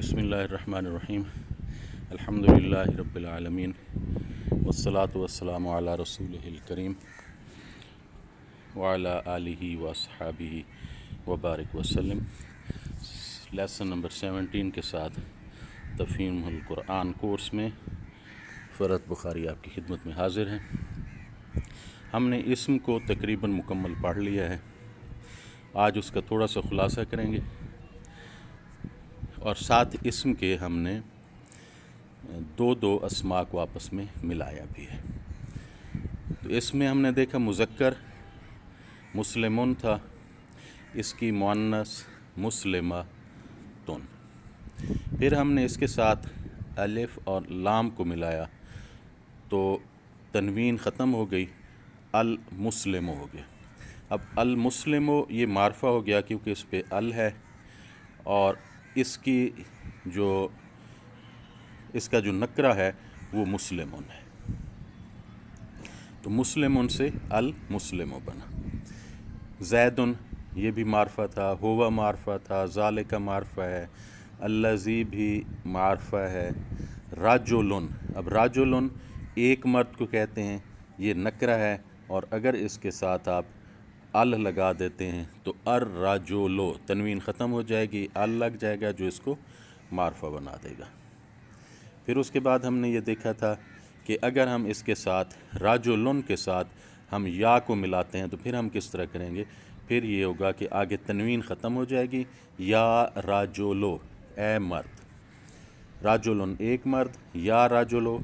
بسم اللہ الرحمن الرحیم الحمدللہ رب العالمین والصلاة والسلام علی رسولہ الکریم وعلی آلہ واصحابہ وبارک وسلم۔ لیسن نمبر 17 کے ساتھ تفہیم القرآن کورس میں فرحت بخاری آپ کی خدمت میں حاضر ہیں۔ ہم نے اسم کو تقریباً مکمل پڑھ لیا ہے، آج اس کا تھوڑا سا خلاصہ کریں گے، اور ساتھ اسم کے ہم نے دو اسماء کو آپس میں ملایا بھی ہے۔ تو اس میں ہم نے دیکھا مذکر مسلمون تھا، اس کی مؤنث مسلمتن، پھر ہم نے اس کے ساتھ الف اور لام کو ملایا تو تنوین ختم ہو گئی، المسلم ہو گیا۔ اب المسلم یہ معرفہ ہو گیا کیونکہ اس پہ ال ہے، اور اس کا جو نکرہ ہے وہ مسلمون ہے، تو مسلمون سے المسلم بنا۔ زیدن یہ بھی معرفہ تھا، ہوا معرفہ تھا، ذالک معرفہ ہے، الذی بھی معرفہ ہے، رجلن، اب رجلن ایک مرد کو کہتے ہیں، یہ نکرہ ہے، اور اگر اس کے ساتھ آپ ال لگا دیتے ہیں تو الرجل، تنوین ختم ہو جائے گی، ال لگ جائے گا جو اس کو معرفہ بنا دے گا۔ پھر اس کے بعد ہم نے یہ دیکھا تھا کہ اگر ہم اس کے ساتھ رجلن کے ساتھ ہم یا کو ملاتے ہیں تو پھر ہم کس طرح کریں گے، پھر یہ ہوگا کہ آگے تنوین ختم ہو جائے گی، یا رجلو، اے مرد، رجلن ایک مرد، یا رجلو،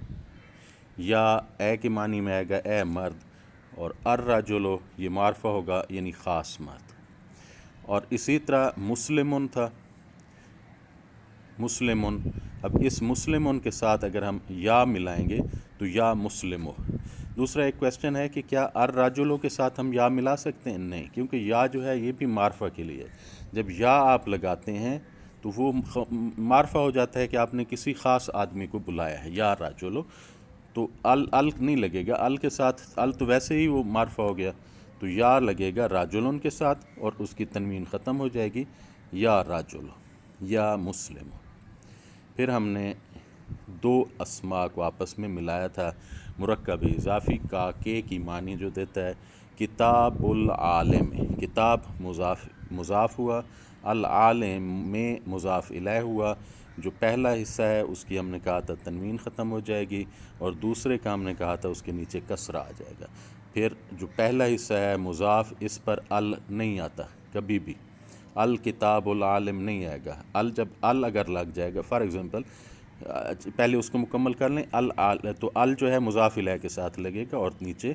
یا اے کے معنی میں آئے گا اے مرد، اور الرجلو یہ معرفہ ہوگا یعنی خاص مرد۔ اور اسی طرح مسلمون تھا، مسلمون، اب اس مسلمون کے ساتھ اگر ہم یا ملائیں گے تو یا مسلمو۔ دوسرا ایک کویسچن ہے کہ کیا الرجلو کے ساتھ ہم یا ملا سکتے ہیں؟ نہیں، کیونکہ یا جو ہے یہ بھی معرفہ کے لیے ہے، جب یا آپ لگاتے ہیں تو وہ معرفہ ہو جاتا ہے کہ آپ نے کسی خاص آدمی کو بلایا ہے، یا رجلو، تو ال نہیں لگے گا، ال کے ساتھ، ال تو ویسے ہی وہ معرفہ ہو گیا، تو یا لگے گا رجلن کے ساتھ اور اس کی تنوین ختم ہو جائے گی، یا رجل، یا مسلم۔ پھر ہم نے دو اسماء کو آپس میں ملایا تھا، مرکب اضافی کا کے کی معنی جو دیتا ہے کتاب العالم، کتاب مضاف ہوا، العالم میں مضاف الیہ ہوا، جو پہلا حصہ ہے اس کی ہم نے کہا تھا تنوین ختم ہو جائے گی، اور دوسرے کا ہم نے کہا تھا اس کے نیچے کسرہ آ جائے گا۔ پھر جو پہلا حصہ ہے مضاف، اس پر ال نہیں آتا کبھی بھی، الکتاب العالم نہیں آئے گا، ال جب ال اگر لگ جائے گا، فار ایگزامپل پہلے اس کو مکمل کر لیں، تو ال جو ہے مضاف الیہ کے ساتھ لگے گا اور نیچے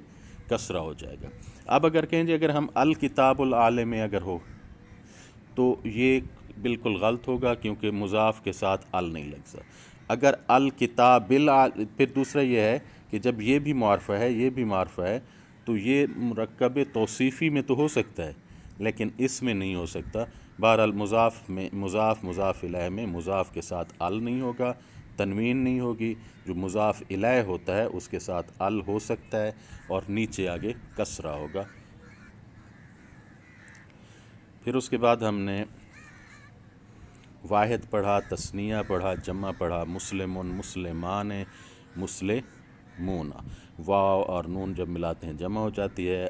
کسرہ ہو جائے گا۔ اب اگر کہیں جی اگر ہم الکتاب العالم میں اگر ہو تو یہ بالکل غلط ہوگا، کیونکہ مضاف کے ساتھ ال نہیں لگ سکتا۔ اگر الکتاب پھر دوسرا یہ ہے کہ جب یہ بھی معرفہ ہے، یہ بھی معرفہ ہے، تو یہ مرکب توصیفی میں تو ہو سکتا ہے لیکن اس میں نہیں ہو سکتا۔ بہرحال مضاف الیہ میں مضاف کے ساتھ ال نہیں ہوگا، تنوین نہیں ہوگی، جو مضاف الیہ ہوتا ہے اس کے ساتھ ال ہو سکتا ہے اور نیچے آگے کسرہ ہوگا۔ پھر اس کے بعد ہم نے واحد پڑھا، تثنیہ پڑھا، جمع پڑھا، مسلمون، مسلمان، مسلمون، واو اور نون جب ملاتے ہیں جمع ہو جاتی ہے،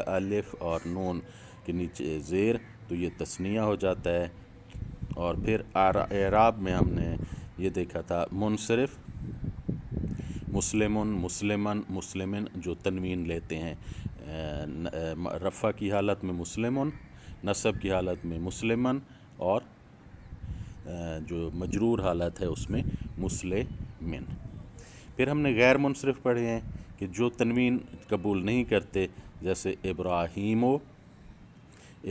الف اور نون کے نیچے زیر تو یہ تثنیہ ہو جاتا ہے۔ اور پھر اعراب میں ہم نے یہ دیکھا تھا منصرف، مسلمون، مسلمن، مسلمن جو تنوین لیتے ہیں، رفع کی حالت میں مسلمون، نصب کی حالت میں مسلمن، اور جو مجرور حالت ہے اس میں مسلمن۔ پھر ہم نے غیر منصرف پڑھے ہیں کہ جو تنوین قبول نہیں کرتے، جیسے ابراہیمو،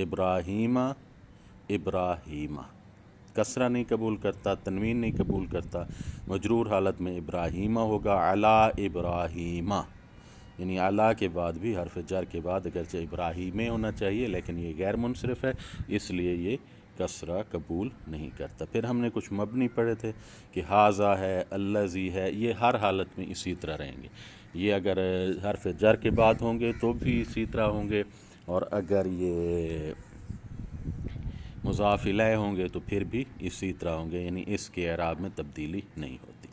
ابراہیمہ، ابراہیمہ، کسرہ نہیں قبول کرتا، تنوین نہیں قبول کرتا، مجرور حالت میں ابراہیمہ ہوگا، علی ابراہیمہ، یعنی علی کے بعد بھی حرف جر کے بعد اگرچہ ابراہیمے ہونا چاہیے لیکن یہ غیر منصرف ہے، اس لیے یہ کسرہ قبول نہیں کرتا۔ پھر ہم نے کچھ مبنی پڑھے تھے کہ ھذا ہے، الذی ہے، یہ ہر حالت میں اسی طرح رہیں گے، یہ اگر حرف جر کے بعد ہوں گے تو بھی اسی طرح ہوں گے، اور اگر یہ مضاف الیہ ہوں گے تو پھر بھی اسی طرح ہوں گے، یعنی اس کے اعراب میں تبدیلی نہیں ہوتی۔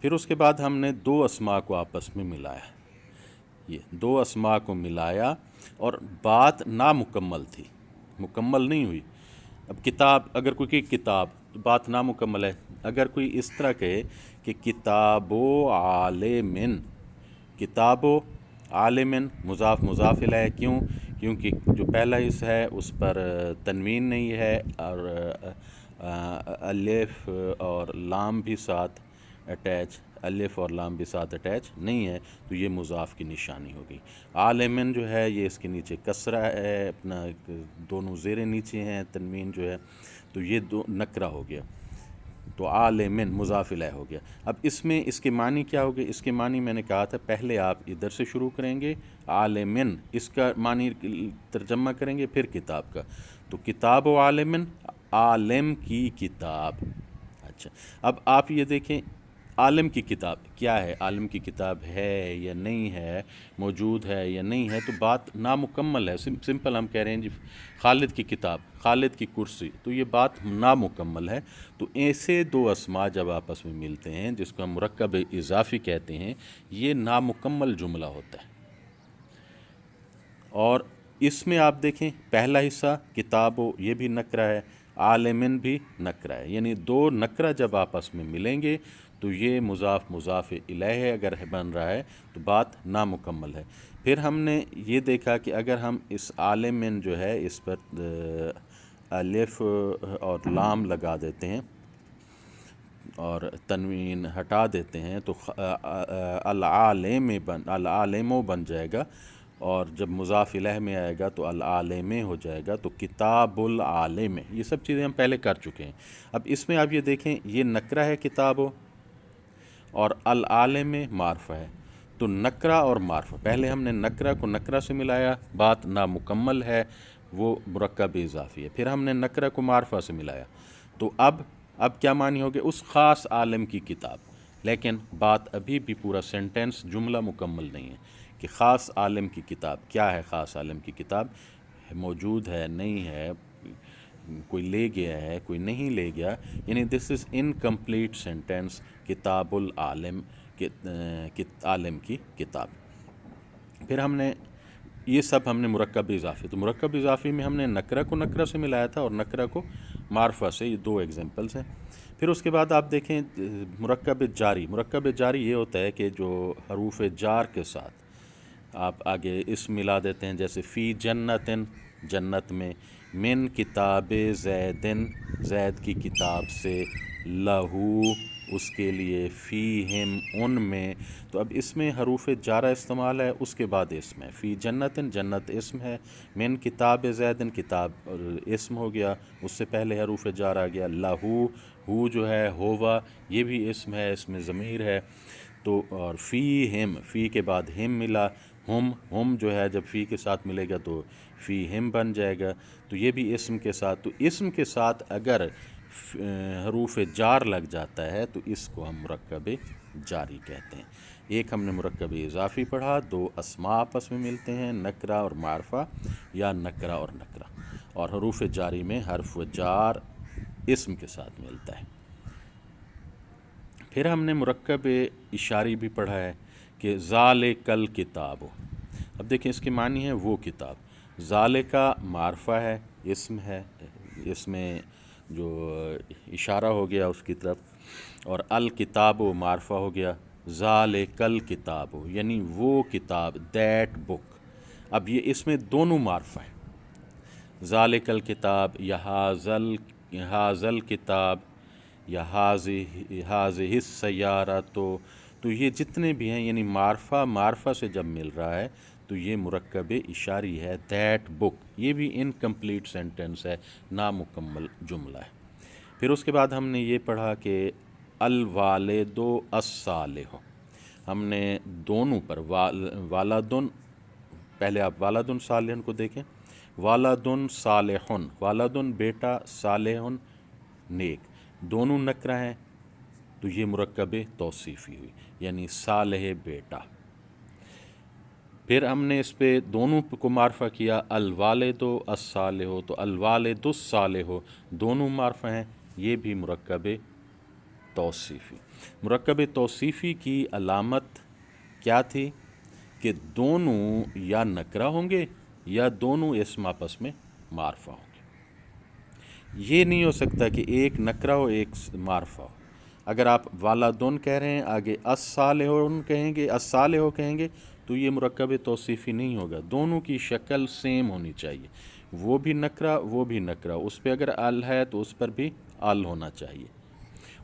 پھر اس کے بعد ہم نے دو اسماء کو آپس میں ملایا، یہ دو اسماء کو ملایا اور بات نامکمل تھی، مکمل نہیں ہوئی۔ اب کتاب، اگر کوئی کہ کتاب تو بات نامکمل ہے۔ اگر کوئی اس طرح کہے کہ کتاب و عالمن، کتاب و عالمن، مضاف مضاف الیہ، کیوں؟ کیونکہ جو پہلا حصہ ہے اس پر تنوین نہیں ہے اور الف اور لام بھی ساتھ اٹیچ، الف اور لام بھی ساتھ اٹیچ نہیں ہے، تو یہ مضاف کی نشانی ہوگی۔ عالمن جو ہے یہ اس کے نیچے کسرہ ہے، اپنا دونوں زیریں نیچے ہیں، تنوین جو ہے، تو یہ دو نکرہ ہو گیا، تو عالمن مضاف الیہ ہو گیا۔ اب اس میں اس کے معنی کیا ہوگے؟ اس کے معنی میں نے کہا تھا پہلے آپ ادھر سے شروع کریں گے، عالمن اس کا معنی ترجمہ کریں گے، پھر کتاب کا، تو کتاب و عالمن، عالم کی کتاب۔ اچھا، اب آپ یہ دیکھیں عالم کی کتاب کیا ہے، عالم کی کتاب ہے یا نہیں ہے، موجود ہے یا نہیں ہے، تو بات نامکمل ہے۔ سمپل ہم کہہ رہے ہیں جی خالد کی کتاب، خالد کی کرسی، تو یہ بات نامکمل ہے۔ تو ایسے دو اسماء جب آپس میں ملتے ہیں، جس کو ہم مرکب اضافی کہتے ہیں، یہ نامکمل جملہ ہوتا ہے۔ اور اس میں آپ دیکھیں پہلا حصہ کتاب و یہ بھی نکرہ ہے، عالمن بھی نکرہ ہے، یعنی دو نکرہ جب آپس میں ملیں گے تو یہ مضاف مضاف الیہ اگر بن رہا ہے تو بات نامکمل ہے۔ پھر ہم نے یہ دیکھا کہ اگر ہم اس عالمن جو ہے اس پر الف اور لام لگا دیتے ہیں اور تنوین ہٹا دیتے ہیں تو العالم بن جائے گا، اور جب مضاف الیہ میں آئے گا تو العالم ہو جائے گا، تو کتاب العالم، یہ سب چیزیں ہم پہلے کر چکے ہیں۔ اب اس میں آپ یہ دیکھیں یہ نکرہ ہے کتاب اور العالم معرفہ ہے، تو نکرہ اور معرفہ، پہلے ہم نے نکرہ کو نکرہ سے ملایا، بات نامکمل ہے، وہ مرکب اضافی ہے، پھر ہم نے نکرہ کو معرفہ سے ملایا، تو اب کیا معنی ہوگے؟ اس خاص عالم کی کتاب، لیکن بات ابھی بھی پورا سینٹینس جملہ مکمل نہیں ہے کہ خاص عالم کی کتاب کیا ہے، خاص عالم کی کتاب موجود ہے نہیں ہے، کوئی لے گیا ہے کوئی نہیں لے گیا، یعنی دس از انکمپلیٹ سینٹینس کتاب العالم، عالم کی کتاب۔ پھر ہم نے یہ سب ہم نے مرکب اضافی، تو مرکب اضافی میں ہم نے نکرہ کو نکرہ سے ملایا تھا اور نکرہ کو معرفہ سے، یہ دو ایگزامپلس ہیں۔ پھر اس کے بعد آپ دیکھیں مرکب جاری، مرکب جاری یہ ہوتا ہے کہ جو حروف جار کے ساتھ آپ آگے اسم ملا دیتے ہیں، جیسے فی جنتن، جنت میں، من کتاب زیدن، زید کی کتاب سے، لہو اس کے لیے، فیہم ان میں، تو اب اس میں حروف جارہ استعمال ہے، اس کے بعد اسم ہے، فی جنتن جنت اسم ہے، من کتاب زیدن کتاب اسم ہو گیا، اس سے پہلے حروف جار آ گیا، لہو، ہو جو ہے ہوا یہ بھی اسم ہے، اس میں ضمیر ہے، تو اور فیہم، فی کے بعد ہم ملا، ہم جو ہے جب فی کے ساتھ ملے گا تو فی ہم بن جائے گا، تو یہ بھی اسم کے ساتھ، تو اسم کے ساتھ اگر حروف جار لگ جاتا ہے تو اس کو ہم مرکب جاری کہتے ہیں۔ ایک ہم نے مرکب اضافی پڑھا، دو اسماء آپس میں ملتے ہیں، نکرہ اور معرفہ یا نکرہ اور نکرہ، اور حروف جاری میں حرف جار اسم کے ساتھ ملتا ہے۔ پھر ہم نے مرکب اشاری بھی پڑھا ہے کہ ذالک الکتاب، اب دیکھیں اس کے معنی ہے وہ کتاب، ذالکا معرفہ ہے، اسم ہے، اس میں جو اشارہ ہو گیا اس کی طرف، اور الکتاب معرفہ ہو گیا، ذالک الکتاب یعنی وہ کتاب، دیٹ بک، اب یہ اس میں دونوں معرفہ ہیں، ذالک الکتاب یا حاذل کتاب یا حاذہ السیارہ، تو یہ جتنے بھی ہیں یعنی معرفہ سے جب مل رہا ہے تو یہ مرکب اشاری ہے، دیٹ بک، یہ بھی انکمپلیٹ سینٹینس ہے، نامکمل جملہ ہے۔ پھر اس کے بعد ہم نے یہ پڑھا کہ الوالد الصالح، ہم نے دونوں پر والدن، پہلے آپ والدن صالح کو دیکھیں، والدن صالحن، والدن بیٹا، صالحن نیک، دونوں نکرہ ہیں تو یہ مرکب توصیفی ہوئی، یعنی صالح بیٹا۔ پھر ہم نے اس پہ دونوں کو معرفہ کیا، الوالد و الصالح، تو الوالد الصالح دونوں معرفہ ہیں، یہ بھی مرکب توصیفی۔ مرکب توصیفی کی علامت کیا تھی؟ کہ دونوں یا نکرہ ہوں گے یا دونوں اسم آپس میں معرفہ ہوں گے۔ یہ نہیں ہو سکتا کہ ایک نکرہ ہو ایک معرفہ ہو۔ اگر آپ والدون کہہ رہے ہیں آگے الصالحون کہیں گے، الصالح کہیں گے، تو یہ مرکب توصیفی نہیں ہوگا۔ دونوں کی شکل سیم ہونی چاہیے، وہ بھی نکرہ وہ بھی نکرہ، اس پہ اگر ال ہے تو اس پر بھی ال ہونا چاہیے،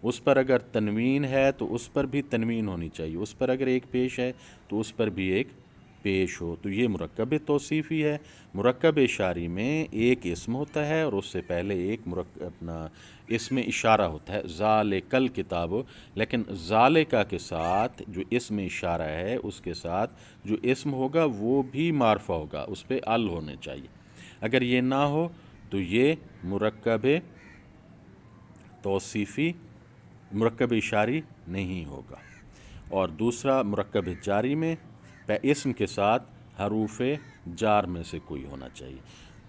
اس پر اگر تنوین ہے تو اس پر بھی تنوین ہونی چاہیے، اس پر اگر ایک پیش ہے تو اس پر بھی ایک پیش ہو، تو یہ مرکب توصیفی ہے۔ مرکب اشاری میں ایک اسم ہوتا ہے اور اس سے پہلے ایک اپنا اسم اشارہ ہوتا ہے، ذالک الکتاب، لیکن ذالکہ کے ساتھ جو اسم اشارہ ہے اس کے ساتھ جو اسم ہوگا وہ بھی معرفہ ہوگا، اس پہ ال ہونے چاہیے۔ اگر یہ نہ ہو تو یہ مرکب توصیفی، مرکب اشاری نہیں ہوگا۔ اور دوسرا مرکب جاری میں اسم کے ساتھ حروف جار میں سے کوئی ہونا چاہیے۔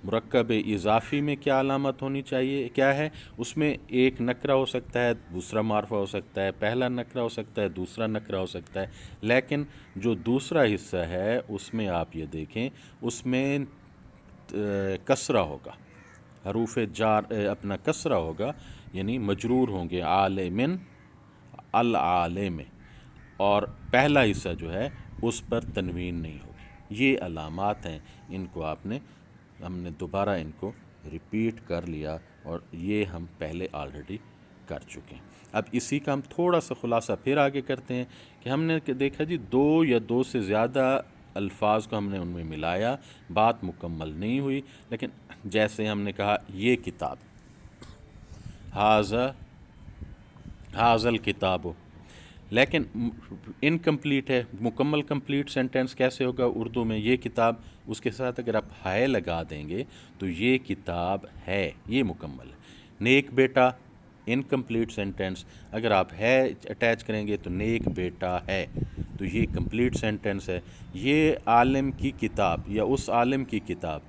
مرکب اضافی میں کیا علامت ہونی چاہیے؟ کیا ہے؟ اس میں ایک نکرہ ہو سکتا ہے، دوسرا معرفہ ہو سکتا ہے، پہلا نکرہ ہو سکتا ہے، دوسرا نکرہ ہو سکتا ہے، لیکن جو دوسرا حصہ ہے اس میں آپ یہ دیکھیں اس میں کسرہ ہوگا، حروف جار اپنا کسرہ ہوگا، یعنی مجرور ہوں گے عالمن العالم، اور پہلا حصہ جو ہے اس پر تنوین نہیں ہوگی۔ یہ علامات ہیں، ان کو ہم نے دوبارہ ان کو ریپیٹ کر لیا اور یہ ہم پہلے آلریڈی کر چکے ہیں۔ اب اسی کا ہم تھوڑا سا خلاصہ پھر آگے کرتے ہیں کہ ہم نے دیکھا جی دو یا دو سے زیادہ الفاظ کو ہم نے ان میں ملایا، بات مکمل نہیں ہوئی، لیکن جیسے ہم نے کہا یہ کتاب، حاضل کتاب، لیکن انکمپلیٹ ہے، مکمل کمپلیٹ سینٹنس کیسے ہوگا اردو میں؟ یہ کتاب، اس کے ساتھ اگر آپ ہے لگا دیں گے تو یہ کتاب ہے، یہ مکمل ہے۔ نیک بیٹا انکمپلیٹ سینٹنس، اگر آپ ہے اٹیچ کریں گے تو نیک بیٹا ہے، تو یہ کمپلیٹ سینٹنس ہے۔ یہ عالم کی کتاب یا اس عالم کی کتاب،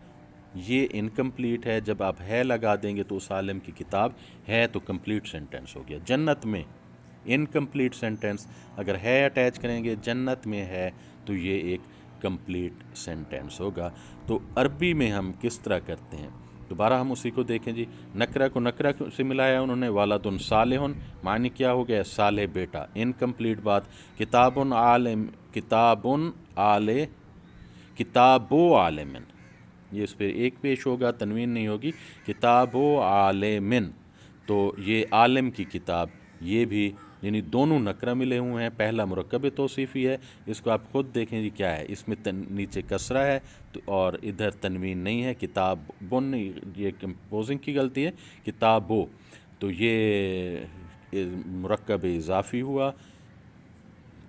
یہ انکمپلیٹ ہے، جب آپ ہے لگا دیں گے تو اس عالم کی کتاب ہے تو کمپلیٹ سینٹنس ہو گیا۔ جنت میں انکمپلیٹ سینٹنس، اگر ہے اٹیچ کریں گے جنت میں ہے تو یہ ایک کمپلیٹ سینٹنس ہوگا۔ تو عربی میں ہم کس طرح کرتے ہیں؟ دوبارہ ہم اسی کو دیکھیں جی، نکرہ کو نکرہ سے ملایا انہوں نے، والد صالح، معنی کیا ہو گیا؟ صالح بیٹا، انکمپلیٹ بات۔ کتاب عالم، کتاب عالمن، یہ اس پہ ایک پیش ہوگا، تنوین نہیں ہوگی، کتاب عالمن، تو یہ عالم کی کتاب، یہ بھی یعنی دونوں نکرہ ملے ہوئے ہیں، پہلا مرکب توصیفی ہے، اس کو آپ خود دیکھیں جی کیا ہے، اس میں نیچے کسرہ ہے اور ادھر تنوین نہیں ہے، کتاب بن، یہ کمپوزنگ کی غلطی ہے، کتابو، تو یہ مرکب اضافی ہوا،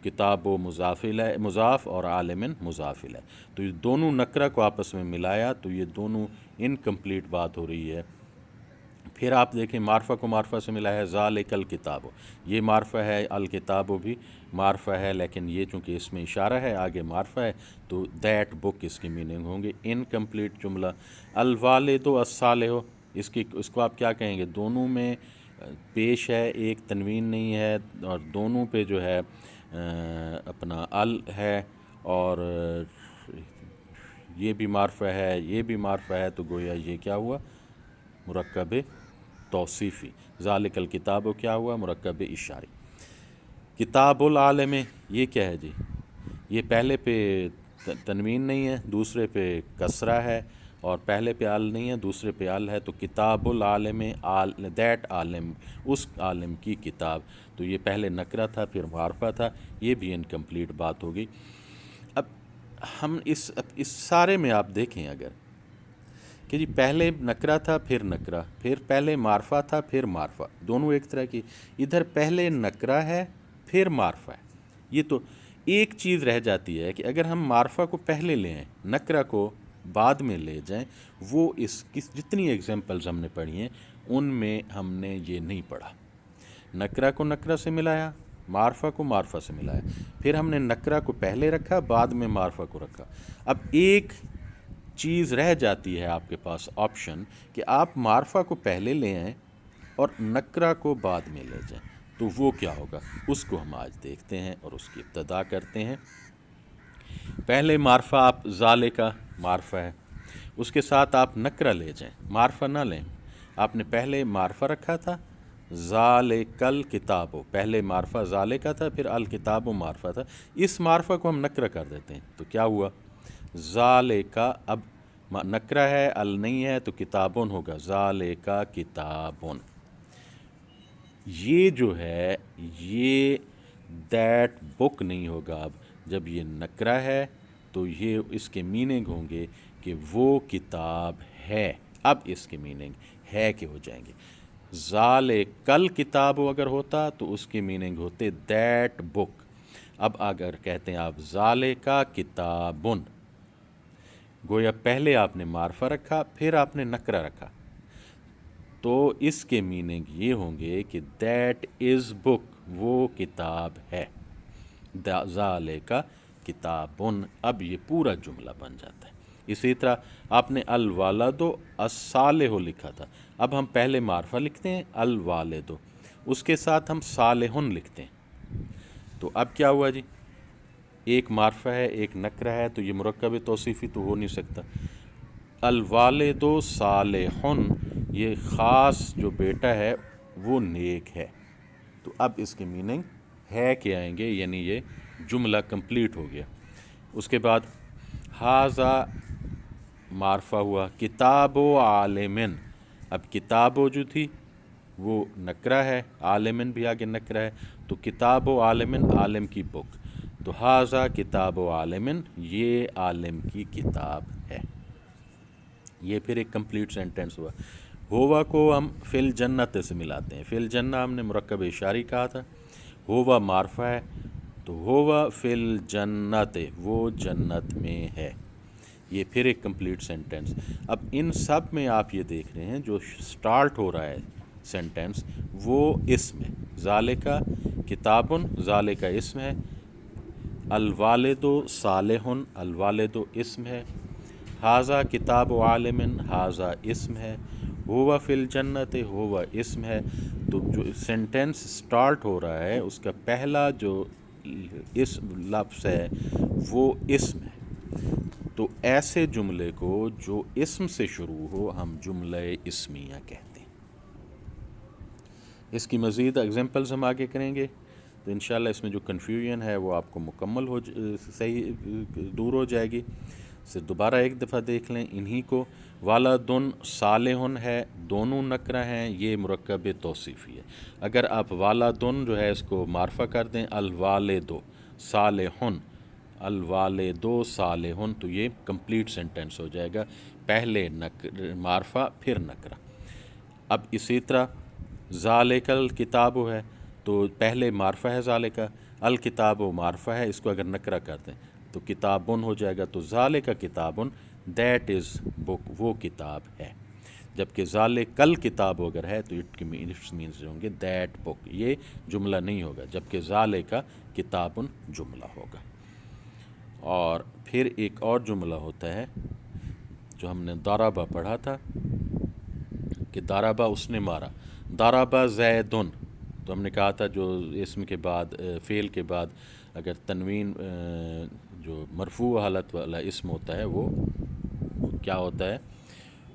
کتاب و مضاف اور عالمن مضاف ہے، تو یہ دونوں نکرہ کو آپس میں ملایا تو یہ دونوں انکمپلیٹ بات ہو رہی ہے۔ پھر آپ دیکھیں معرفہ کو معرفہ سے ملا ہے، ذالک الکتاب، یہ معرفہ ہے، الکتاب بھی معرفہ ہے، لیکن یہ چونکہ اس میں اشارہ ہے آگے معرفہ ہے تو دیٹ بک اس کی میننگ ہوں گے انکمپلیٹ جملہ۔ الوالد الصالح، اس کو آپ کیا کہیں گے؟ دونوں میں پیش ہے، ایک تنوین نہیں ہے، اور دونوں پہ جو ہے اپنا ال ہے، اور یہ بھی معرفہ ہے یہ بھی معرفہ ہے، تو گویا یہ کیا ہوا؟ مرکب توصیفی۔ ذالک الکتاب کیا ہوا؟ مرکب اشاری۔ کتاب العالم، یہ کیا ہے جی؟ یہ پہلے پہ تنوین نہیں ہے، دوسرے پہ کسرہ ہے، اور پہلے پہ ال نہیں ہے، دوسرے پہ ال ہے، تو کتاب العالم، دیٹ عالم، اس عالم کی کتاب، تو یہ پہلے نکرہ تھا پھر معرفہ تھا، یہ بھی انکمپلیٹ بات ہوگی۔ اب ہم اس سارے میں آپ دیکھیں اگر کہ جی پہلے نکرہ تھا پھر نکرہ، پھر پہلے معرفہ تھا پھر معرفہ، دونوں ایک طرح کی، ادھر پہلے نکرہ ہے پھر معرفہ ہے، یہ تو ایک چیز رہ جاتی ہے کہ اگر ہم معرفہ کو پہلے لے آئیں نکرہ کو بعد میں لے جائیں، وہ اس کی جتنی ایگزامپلز ہم نے پڑھی ہیں ان میں ہم نے یہ نہیں پڑھا۔ نکرہ کو نکرہ سے ملایا معرفہ کو معرفہ سے ملایا، پھر ہم نے نکرہ کو پہلے رکھا، بعد میں معرفہ کو رکھا۔ اب ایک چیز رہ جاتی ہے آپ کے پاس آپشن کہ آپ معرفہ کو پہلے لے آئیں اور نکرہ کو بعد میں لے جائیں، تو وہ کیا ہوگا، اس کو ہم آج دیکھتے ہیں اور اس کی ابتدا کرتے ہیں۔ پہلے معرفہ آپ ذالے کا معرفہ ہے، اس کے ساتھ آپ نکرہ لے جائیں، معرفہ نہ لیں۔ آپ نے پہلے معرفہ رکھا تھا ذالک الکتاب، پہلے معرفہ ذالے کا تھا، پھر الکتاب معرفہ تھا، اس معرفہ کو ہم نکرہ کر دیتے ہیں، تو کیا ہوا ذالکا، اب نکرہ ہے، ال نہیں ہے تو کتابون ہوگا، ذالکا کتابون۔ یہ جو ہے یہ دیٹ بک نہیں ہوگا، اب جب یہ نکرہ ہے تو یہ اس کے میننگ ہوں گے کہ وہ کتاب ہے، اب اس کے میننگ ہے کہ ہو جائیں گے۔ ذالکل کتاب اگر ہوتا تو اس کے میننگ ہوتے دیٹ بک۔ اب اگر کہتے ہیں آپ ذالکا کتابن، گویا پہلے آپ نے معرفہ رکھا پھر آپ نے نکرہ رکھا، تو اس کے میننگ یہ ہوں گے کہ دیٹ از بک، وہ کتاب ہے، ذالکا کتابن۔ اب یہ پورا جملہ بن جاتا ہے۔ اسی طرح آپ نے الوالد الصالح لکھا تھا، اب ہم پہلے معرفہ لکھتے ہیں الوالد، اس کے ساتھ ہم صالحن لکھتے ہیں، تو اب کیا ہوا جی، ایک معرفہ ہے ایک نکرہ ہے، تو یہ مرکب توصیفی تو ہو نہیں سکتا۔ الوالد صالحن، یہ خاص جو بیٹا ہے وہ نیک ہے، تو اب اس کے میننگ ہے کہ آئیں گے، یعنی یہ جملہ کمپلیٹ ہو گیا۔ اس کے بعد ھذا معرفہ ہوا، کتاب و عالمن، اب کتاب و جو تھی وہ نکرہ ہے، عالمن بھی آگے نکرہ ہے، تو کتاب و عالمن، عالم کی بک، تو ھذا کتاب و عالمن، یہ عالم کی کتاب ہے۔ یہ پھر ایک کمپلیٹ سینٹنس ہوا۔ ہوا کو ہم فی الجنت سے ملاتے ہیں، فی الجنہ ہم نے مرکب اشاری کہا تھا، ہوا معرفہ ہے تو ہوا فی الجنت، وہ جنت میں ہے، یہ پھر ایک کمپلیٹ سینٹنس۔ اب ان سب میں آپ یہ دیکھ رہے ہیں جو سٹارٹ ہو رہا ہے سینٹنس وہ اسم ہے، ذالکا کتابن، ذالکا اسم ہے، الوالد صالحن، الوالد اسم ہے، ھذا کتاب عالمن، ھذا اسم ہے، ہوا فی الجنت، ہوا اسم ہے۔ تو جو سینٹنس سٹارٹ ہو رہا ہے اس کا پہلا جو اسم لفظ ہے وہ اسم ہے، تو ایسے جملے کو جو اسم سے شروع ہو ہم جملہ اسمیہ کہتے ہیں۔ اس کی مزید اگزامپلز ہم آگے کریں گے، تو انشاءاللہ اس میں جو کنفیوژن ہے وہ آپ کو مکمل صحیح دور ہو جائے گی۔ صرف دوبارہ ایک دفعہ دیکھ لیں انہی کو، والدن صالحن ہے، دونوں نکرہ ہیں، یہ مرکب توصیفی ہے۔ اگر آپ والدن جو ہے اس کو معرفہ کر دیں الوالد صالحن، الوالد صالحن، تو یہ کمپلیٹ سینٹنس ہو جائے گا، پہلے معرفہ پھر نکرہ۔ اب اسی طرح ذالک الکتاب ہے تو پہلے معرفہ ہے ذالکا، الکتاب معرفہ ہے، اس کو اگر نکرہ کر دیں تو کتابن ہو جائے گا، تو ذالک کتابن، دیٹ از بک، وہ کتاب ہے۔ جبکہ ذالکل کتاب اگر ہے تو اٹ مینس ہوں گے دیٹ بک، یہ جملہ نہیں ہوگا، جبکہ ذالکا کتابن جملہ ہوگا۔ اور پھر ایک اور جملہ ہوتا ہے جو ہم نے ضربہ پڑھا تھا کہ ضربہ اس نے مارا، ضربہ زیدن، تو ہم نے کہا تھا جو اسم کے بعد فعل کے بعد اگر تنوین جو مرفوع حالت والا اسم ہوتا ہے وہ کیا ہوتا ہے،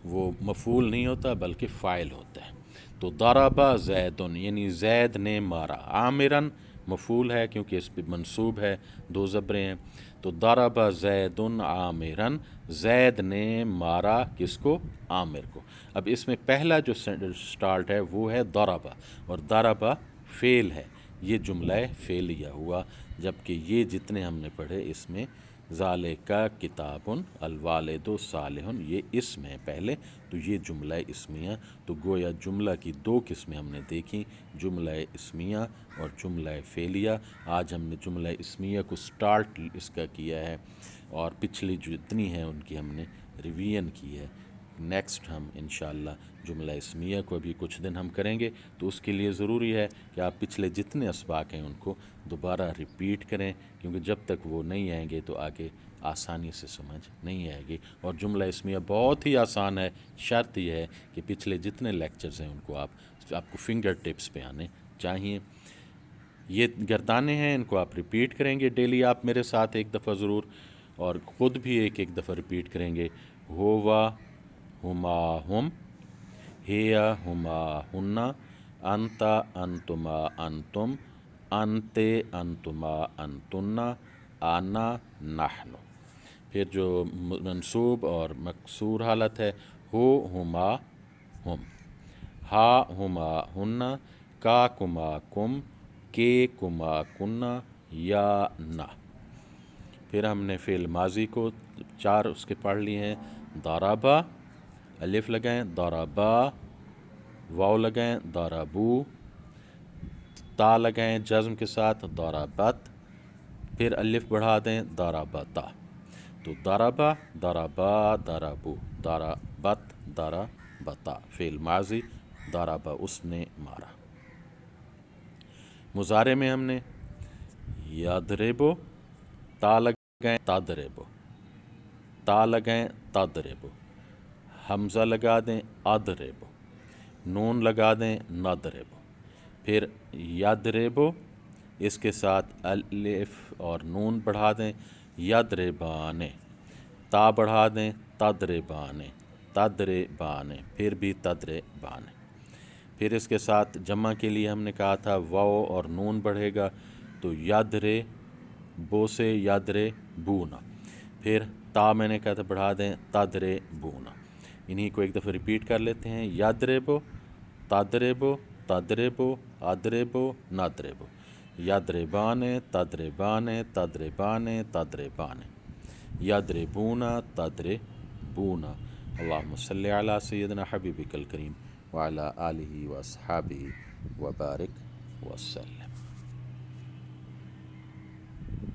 وہ مفعول نہیں ہوتا بلکہ فاعل ہوتا ہے۔ تو ضربہ زیدن یعنی زید نے مارا، عامرن مفعول ہے کیونکہ اس پہ منصوب ہے، دو زبریں ہیں، تو ضربہ زیدن عامرن، زید نے مارا کس کو، عامر کو۔ اب اس میں پہلا جو سٹارٹ ہے وہ ہے ضربہ، اور ضربہ فعل ہے، یہ جملہ فعلیہ ہوا، جبکہ یہ جتنے ہم نے پڑھے اس میں ذالکا کتابن، الوالد صالحن، یہ اسم ہے پہلے، تو یہ جملہ اسمیہ۔ تو گویا جملہ کی دو قسمیں ہم نے دیکھی، جملہ اسمیہ اور جملہ فعلیہ۔ آج ہم نے جملہ اسمیہ کو سٹارٹ اس کا کیا ہے، اور پچھلی جو اتنی ہیں ان کی ہم نے ریویژن کی ہے۔ نیکسٹ ہم انشاءاللہ جملہ اسمیہ کو ابھی کچھ دن ہم کریں گے، تو اس کے لیے ضروری ہے کہ آپ پچھلے جتنے اسباق ہیں ان کو دوبارہ ریپیٹ کریں، کیونکہ جب تک وہ نہیں آئیں گے تو آگے آسانی سے سمجھ نہیں آئے گی۔ اور جملہ اسمیہ بہت ہی آسان ہے، شرط یہ ہے کہ پچھلے جتنے لیکچرز ہیں ان کو آپ کو فنگر ٹپس پہ آنے چاہیے۔ یہ گردانے ہیں، ان کو آپ ریپیٹ کریں گے ڈیلی آپ میرے ساتھ ایک دفعہ ضرور، اور خود بھی ایک دفعہ ریپیٹ کریں گے۔ ہوا ہما ہم، ہیا ہما ہننا، انتا انتما انتم، انتے انتما انتنا، آنا نحن۔ پھر جو منصوب اور مکسور حالت ہے، ہو ہما ہم، ہا ہما ہننا، کا کما کم، کے کما کننا، یا نا۔ پھر ہم نے فعل ماضی کو 4 اس کے پڑھ لیے ہیں۔ ضربا، الف لگائیں، ضربا، واو لگائیں، ضربو، تا لگائیں جزم کے ساتھ، ضربت، پھر الف بڑھا دیں، ضربتا۔ تو ضربا، ضربا، ضربو، ضربت، ضربتا، فعل ماضی، ضربا اس نے مارا۔ مضارع میں ہم نے یضربو، تا لگائیں، تضربو، تا لگائیں، تضربو، حمزہ لگا دیں، اضربو، نون لگا دیں، نضربو، پھر یضربو اس کے ساتھ الف اور نون بڑھا دیں، یضربانے، تا بڑھا دیں، تضربانے، تضربانے، پھر بھی تضربانے۔ پھر اس کے ساتھ جمع کے لیے ہم نے کہا تھا واو اور نون بڑھے گا، تو یضربو سے یضربونا، پھر تا میں نے کہا تھا بڑھا دیں، تضربونا۔ انہی کو ایک دفعہ ریپیٹ کر لیتے ہیں۔ یضربو، تضربو، تضربو، اضربو، نضربو، یضربانے، تضربانے، تضربانے، تضربانے، یضربونا، تضربونا۔ اللہم صلی علی سیدنا حبیبک الکریم وعلی آلہ واصحابہ وبارک وسلم۔